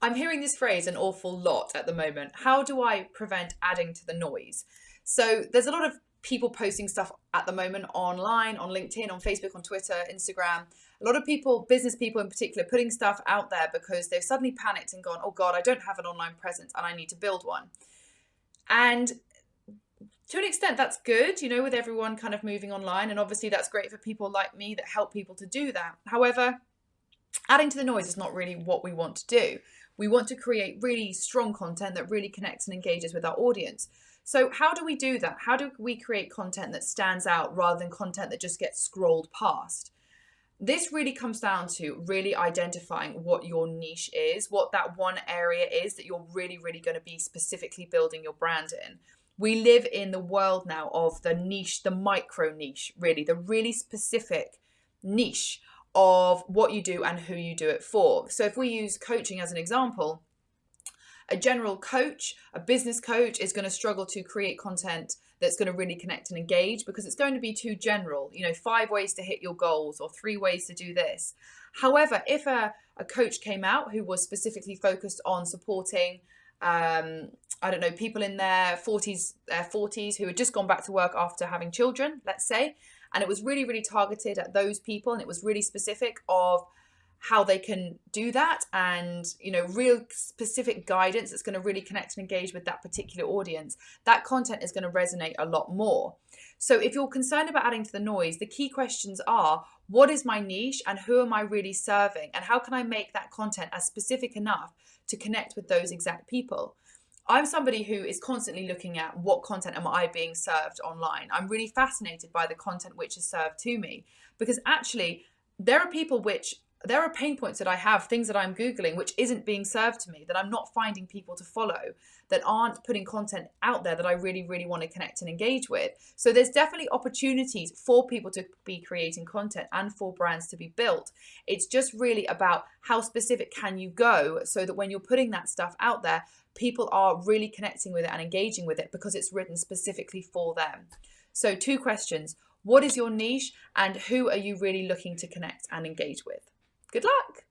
I'm hearing this phrase an awful lot at the moment. How do I prevent adding to the noise? So there's a lot of people posting stuff at the moment online, on LinkedIn, on Facebook, on Twitter, Instagram. A lot of people, business people in particular, putting stuff out there because they've suddenly panicked and gone, oh God, I don't have an online presence and I need to build one. And to an extent, that's good, you know, with everyone kind of moving online. And obviously that's great for people like me that help people to do that. However, adding to the noise is not really what we want to do. We want to create really strong content that really connects and engages with our audience. So how do we do that? How do we create content that stands out rather than content that just gets scrolled past? This really comes down to really identifying what your niche is, what that one area is that you're really, really going to be specifically building your brand in. We live in the world now of the niche, the micro niche, really, the really specific niche of what you do and who you do it for. So if we use coaching as an example, a general coach, a business coach is going to struggle to create content that's going to really connect and engage because it's going to be too general, 5 ways to hit your goals or 3 ways to do this. However, if a coach came out who was specifically focused on supporting people in their 40s who had just gone back to work after having children, let's say, and it was really, really targeted at those people and it was really specific of how they can do that and, real specific guidance that's going to really connect and engage with that particular audience, that content is going to resonate a lot more. So if you're concerned about adding to the noise, the key questions are, what is my niche and who am I really serving? And how can I make that content as specific enough to connect with those exact people? I'm somebody who is constantly looking at what content am I being served online. I'm really fascinated by the content which is served to me because actually there are pain points that I have, things that I'm Googling, which isn't being served to me, that I'm not finding people to follow, that aren't putting content out there that I really, really want to connect and engage with. So there's definitely opportunities for people to be creating content and for brands to be built. It's just really about how specific can you go so that when you're putting that stuff out there, people are really connecting with it and engaging with it because it's written specifically for them. So 2 questions. What is your niche and who are you really looking to connect and engage with? Good luck.